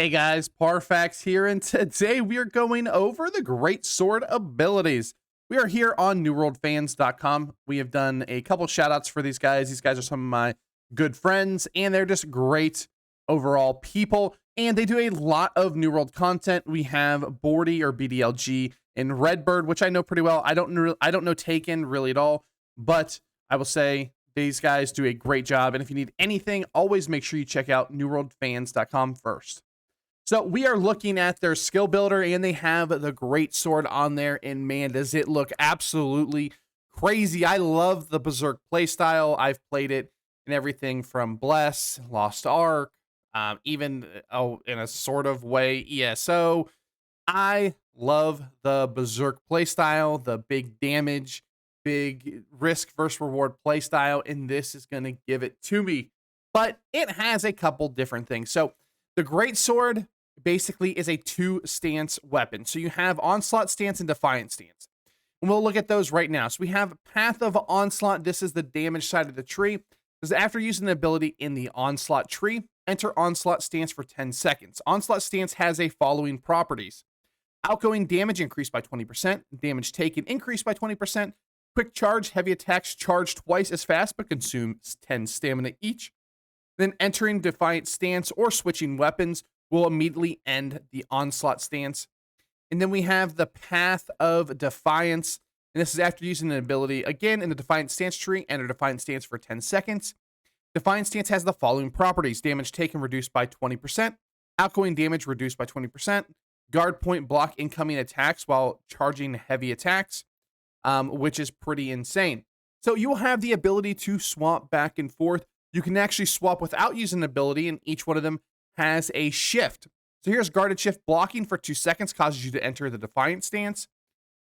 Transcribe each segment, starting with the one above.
Hey guys, Parfax here, and today we are going over the Greatsword abilities. We are here on newworldfans.com. We have done a couple shout outs for these guys. These guys are some of my good friends, and they're just great overall people, and they do a lot of New World content. We have Bordy or BDLG and Redbird, which I know pretty well. I don't know Taken really at all, but I will say these guys do a great job, and if you need anything, always make sure you check out newworldfans.com first. So we are looking at their skill builder, and they have the Greatsword on there, and man, does it look absolutely crazy. I love the Berserk playstyle. I've played it in everything from Bless, Lost Ark, even in a sort of way ESO. I love the Berserk playstyle, the big damage, big risk versus reward playstyle, and this is going to give it to me. But it has a couple different things. So the Greatsword basically is a two-stance weapon. So you have Onslaught stance and Defiance stance. And we'll look at those right now. So we have Path of Onslaught. This is the damage side of the tree. Because after using the ability in the Onslaught tree, enter Onslaught stance for 10 seconds. Onslaught stance has a following properties. Outgoing damage increased by 20%. Damage taken increased by 20%. Quick charge, heavy attacks charge twice as fast but consume 10 stamina each. Then entering Defiant stance or switching weapons will immediately end the Onslaught stance. And then we have the Path of Defiance. And this is after using an ability, again, in the Defiant stance tree, enter Defiant stance for 10 seconds. Defiant stance has the following properties. Damage taken reduced by 20%. Outgoing damage reduced by 20%. Guard point block incoming attacks while charging heavy attacks, which is pretty insane. So you will have the ability to swap back and forth. You can actually swap without using an ability, and each one of them has a shift. So here's guarded shift. Blocking for 2 seconds causes you to enter the Defiant stance,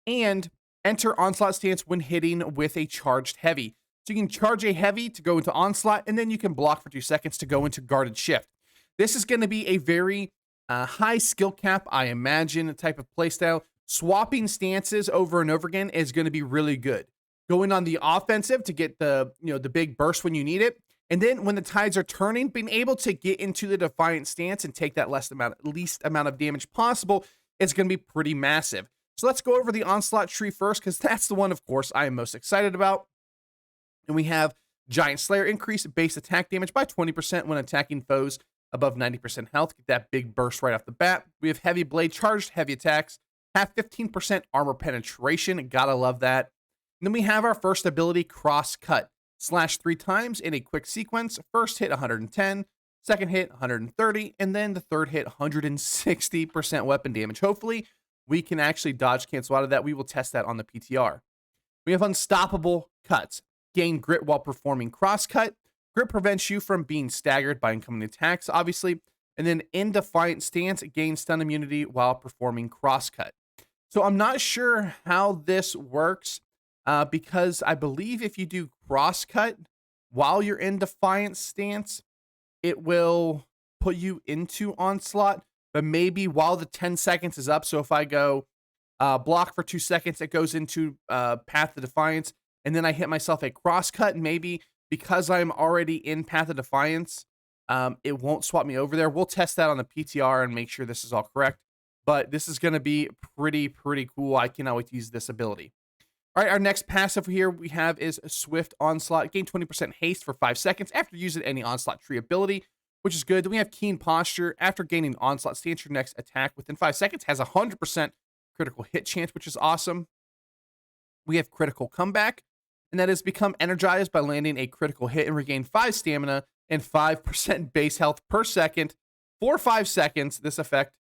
and enter Onslaught stance when hitting with a charged heavy. So you can charge a heavy to go into Onslaught, and then you can block for 2 seconds to go into guarded shift. This is going to be a very high skill cap, I imagine, a type of playstyle. Swapping stances over and over again is going to be really good. Going on the offensive to get the big burst when you need it. And then when the tides are turning, being able to get into the Defiant stance and take that least amount of damage possible is going to be pretty massive. So let's go over the Onslaught tree first, because that's the one, of course, I am most excited about. And we have Giant Slayer increase base attack damage by 20% when attacking foes above 90% health. Get that big burst right off the bat. We have Heavy Blade charged heavy attacks. Have 15% armor penetration. Gotta love that. And then we have our first ability, Cross Cut. Slash 3 times in a quick sequence. First hit 110, second hit 130, and then the third hit 160% weapon damage. Hopefully, we can actually dodge cancel out of that. We will test that on the PTR. We have Unstoppable Cuts. Gain grit while performing Cross Cut. Grit prevents you from being staggered by incoming attacks, obviously. And then in Defiant stance, gain stun immunity while performing Cross Cut. So I'm not sure how this works. Because I believe if you do Cross Cut while you're in Defiant stance, it will put you into Onslaught, but maybe while the 10 seconds is up. So if I go block for 2 seconds, it goes into Path of Defiance, and then I hit myself a Cross Cut, and maybe because I'm already in Path of Defiance, it won't swap me over there. We'll test that on the PTR and make sure this is all correct, but this is going to be pretty cool. I cannot wait to use this ability. All right, our next passive here we have is Swift Onslaught. Gain 20% haste for 5 seconds after using any Onslaught tree ability, which is good. Then we have Keen Posture. After gaining Onslaught stance, your next attack within 5 seconds has a 100% critical hit chance, which is awesome. We have Critical Comeback, and that is become energized by landing a critical hit and regain 5 stamina and 5% base health per second for 5 seconds. This effect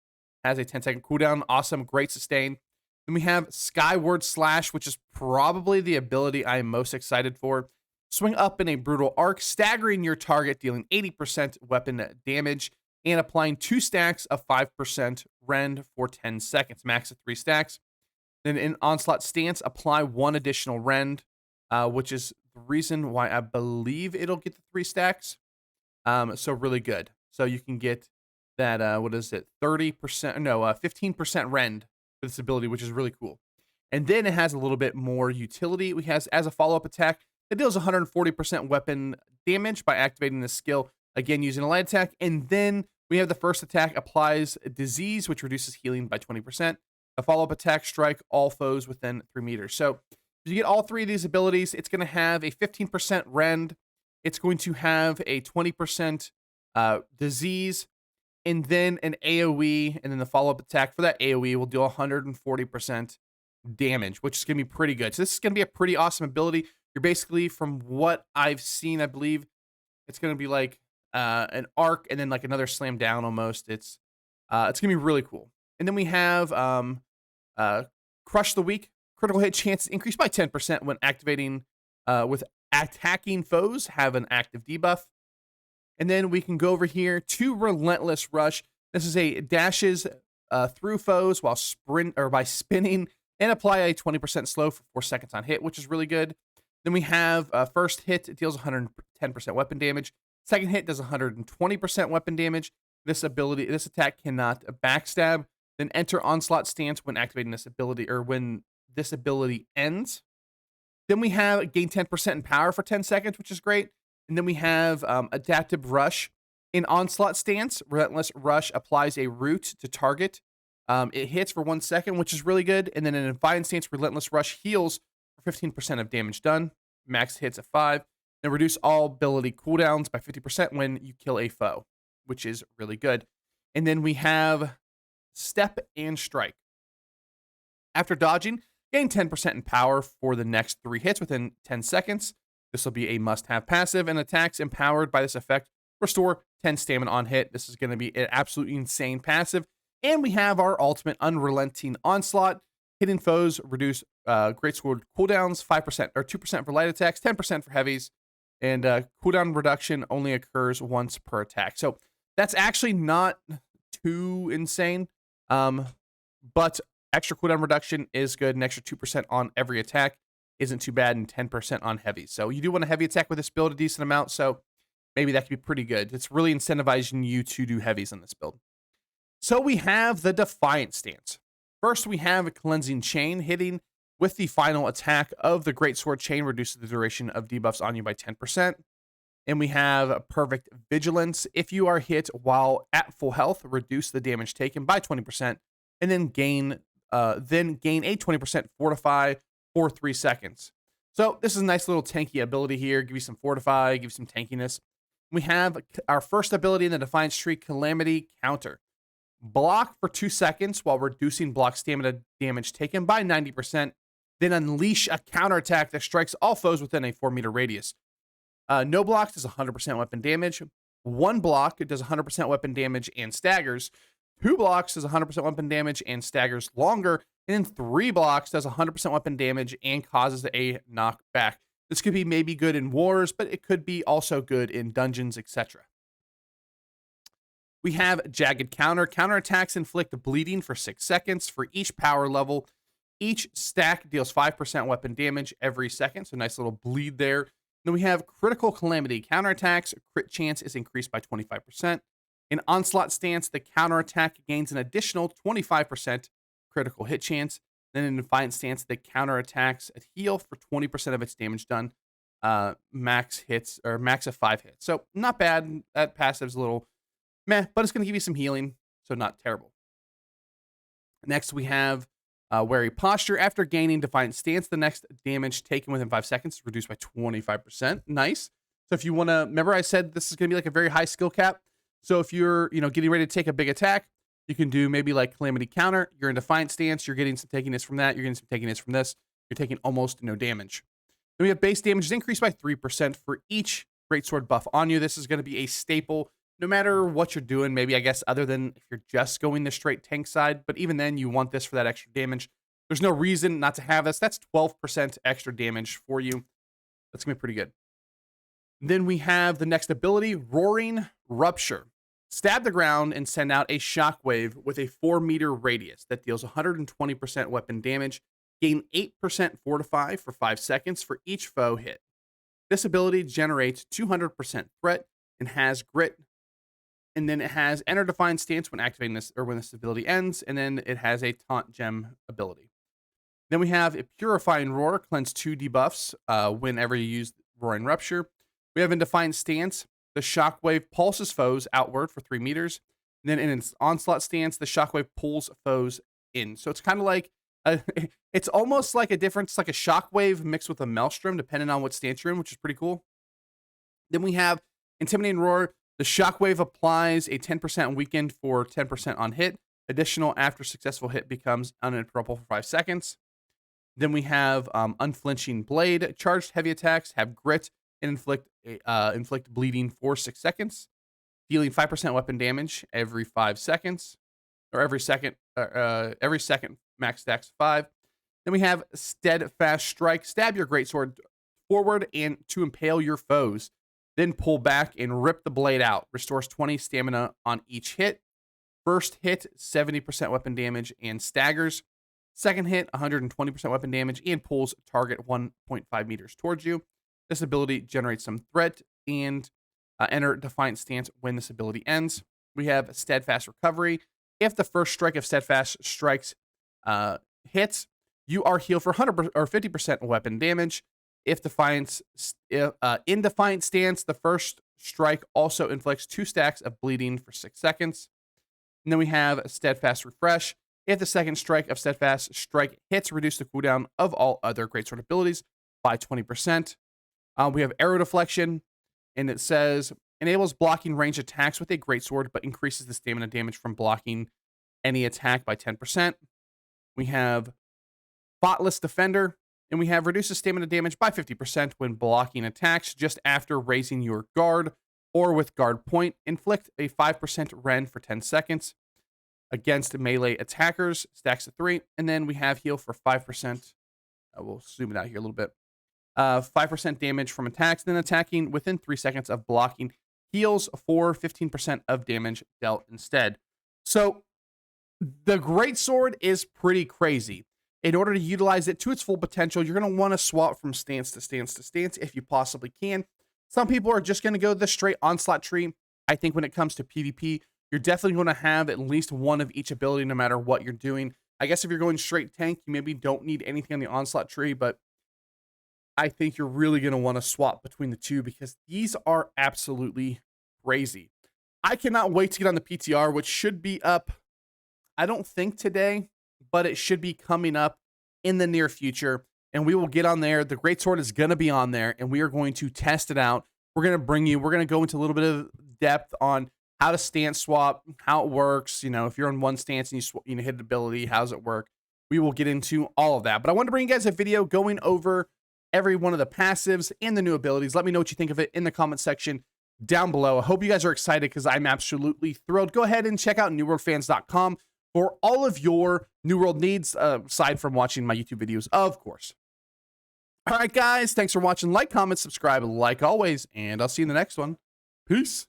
has a 10-second cooldown. Awesome, great sustain. Then we have Skyward Slash, which is probably the ability I am most excited for. Swing up in a brutal arc, staggering your target, dealing 80% weapon damage, and applying 2 stacks of 5% rend for 10 seconds, max of 3 stacks. Then in Onslaught stance, apply 1 additional rend, which is the reason why I believe it'll get the 3 stacks. So really good. So you can get that, 15% rend for this ability, which is really cool. And then it has a little bit more utility. It has, as a follow-up attack, it deals 140% weapon damage by activating this skill, again using a light attack. And then We have the first attack applies disease, which reduces healing by 20%. A follow-up attack strike all foes within 3 meters. So if you get all 3 of these abilities, it's going to have a 15% rend. It's going to have a 20% disease, and then an AoE, and then the follow-up attack for that AoE will do 140% damage, which is going to be pretty good. So this is going to be a pretty awesome ability. You're basically, from what I've seen, I believe it's going to be like an arc and then like another slam down almost. It's going to be really cool. And then we have Crush the Weak. Critical hit chance increased by 10% when activating with attacking foes have an active debuff. And then we can go over here to Relentless Rush. This is a dashes through foes while by spinning and apply a 20% slow for 4 seconds on hit, which is really good. Then we have first hit, it deals 110% weapon damage. Second hit does 120% weapon damage. This attack cannot backstab. Then enter Onslaught stance when activating this ability, or when this ability ends. Then we have gain 10% in power for 10 seconds, which is great. And then we have Adaptive Rush. In Onslaught stance, Relentless Rush applies a root to target. It hits for 1 second, which is really good. And then in Defiance stance, Relentless Rush heals for 15% of damage done. Max hits at 5. And reduce all ability cooldowns by 50% when you kill a foe, which is really good. And then we have Step and Strike. After dodging, gain 10% in power for the next 3 hits within 10 seconds. This will be a must-have passive, and attacks empowered by this effect restore 10 stamina on hit. This is going to be an absolutely insane passive. And we have our ultimate Unrelenting Onslaught. Hitting foes reduce Greatsword cooldowns 5% or 2% for light attacks, 10% for heavies, and cooldown reduction only occurs once per attack. So that's actually not too insane, but extra cooldown reduction is good. An extra 2% on every attack isn't too bad, and 10% on heavies. So you do want a heavy attack with this build a decent amount, so maybe that could be pretty good. It's really incentivizing you to do heavies on this build. So we have the Defiance stance. First, we have a Cleansing Chain. Hitting with the final attack of the Greatsword chain reduces the duration of debuffs on you by 10%. And we have Perfect Vigilance. If you are hit while at full health, reduce the damage taken by 20%, and then gain a 20% Fortify for 3 seconds. So this is a nice little tanky ability here. Give you some Fortify, give you some tankiness. We have our first ability in the Defiance tree, Calamity Counter. Block for 2 seconds while reducing block stamina damage taken by 90%. Then unleash a counterattack that strikes all foes within a 4-meter radius. No blocks does 100% weapon damage. 1 block does 100% weapon damage and staggers. 2 blocks does 100% weapon damage and staggers longer. And then 3 blocks does 100% weapon damage and causes a knockback. This could be maybe good in wars, but it could be also good in dungeons, etc. We have Jagged Counter. Counterattacks inflict bleeding for 6 seconds for each power level. Each stack deals 5% weapon damage every second, so nice little bleed there. Then we have Critical Calamity. Counterattacks, crit chance is increased by 25%. In Onslaught stance, the counterattack gains an additional 25% critical hit chance. Then in Defiance stance, the counterattacks heal for 20% of its damage done. Max of 5 hits. So not bad. That passive's a little meh, but it's going to give you some healing, so not terrible. Next, we have Wary Posture. After gaining Defiance stance, the next damage taken within 5 seconds is reduced by 25%. Nice. So if you want to, remember I said this is going to be like a very high skill cap. So if you're, getting ready to take a big attack, you can do maybe like Calamity Counter. You're in Defiance stance. You're getting some tankiness from that. You're getting some tankiness from this. You're taking almost no damage. Then we have base damage is increased by 3% for each Greatsword buff on you. This is going to be a staple no matter what you're doing, maybe I guess other than if you're just going the straight tank side, but even then you want this for that extra damage. There's no reason not to have this. That's 12% extra damage for you. That's going to be pretty good. Then we have the next ability, Roaring Rupture. Stab the ground and send out a shockwave with a 4-meter radius that deals 120% weapon damage. Gain 8% Fortify for 5 seconds for each foe hit. This ability generates 200% threat and has grit. And then it has Enter Defiance stance when activating this, or when this ability ends. And then it has a Taunt Gem ability. Then we have a Purifying Roar, cleanse 2 debuffs whenever you use Roaring Rupture. We have in Defiance stance, the Shockwave pulses foes outward for 3 meters. And then in its Onslaught stance, the Shockwave pulls foes in. So it's kind of like, a, it's almost like a difference, like a Shockwave mixed with a Maelstrom, depending on what stance you're in, which is pretty cool. Then we have Intimidating Roar. The Shockwave applies a 10% weakened for 10% on hit. Additional after successful hit becomes uninterruptible for 5 seconds. Then we have Unflinching Blade. Charged heavy attacks have grit and inflict bleeding for 6 seconds, dealing 5% weapon damage every 5 seconds, or every second max stacks 5. Then we have Steadfast Strike. Stab your greatsword forward and to impale your foes. Then pull back and rip the blade out. Restores 20 stamina on each hit. First hit, 70% weapon damage and staggers. Second hit, 120% weapon damage and pulls target 1.5 meters towards you. This ability generates some threat and enter Defiance stance when this ability ends. We have Steadfast Recovery. If the first strike of Steadfast strikes hits, you are healed for 100 or 50% weapon damage. If Defiance, in Defiance stance, the first strike also inflicts 2 stacks of bleeding for 6 seconds. And then we have Steadfast Refresh. If the second strike of Steadfast Strike hits, reduce the cooldown of all other Greatsword abilities by 20%. We have Arrow Deflection, and it says, enables blocking range attacks with a Greatsword, but increases the stamina damage from blocking any attack by 10%. We have Thoughtless Defender, and we have reduces stamina damage by 50% when blocking attacks just after raising your guard or with guard point. Inflict a 5% rend for 10 seconds against melee attackers, stacks of 3. And then we have heal for 5%. We'll zoom it out here a little bit. 5% damage from attacks, then attacking within 3 seconds of blocking heals for 15% of damage dealt instead. So the Greatsword is pretty crazy. In order to utilize it to its full potential, you're going to want to swap from stance to stance to stance if you possibly can. Some people are just going to go the straight Onslaught tree. I think when it comes to PvP, you're definitely going to have at least one of each ability no matter what you're doing. I guess if you're going straight tank, you maybe don't need anything on the Onslaught tree, but I think you're really going to want to swap between the two because these are absolutely crazy. I cannot wait to get on the PTR, which should be up, I don't think today, but it should be coming up in the near future, and we will get on there. The Greatsword is going to be on there, and we are going to test it out. We're going to go into a little bit of depth on how to stance swap, how it works. You know, if you're on one stance and you hit an ability, how does it work? We will get into all of that. But I wanted to bring you guys a video going over every one of the passives and the new abilities. Let me know what you think of it in the comment section down below. I hope you guys are excited because I'm absolutely thrilled. Go ahead and check out newworldfans.com for all of your New World needs, aside from watching my YouTube videos, of course. All right, guys, thanks for watching. Like, comment, subscribe, like always, and I'll see you in the next one. Peace.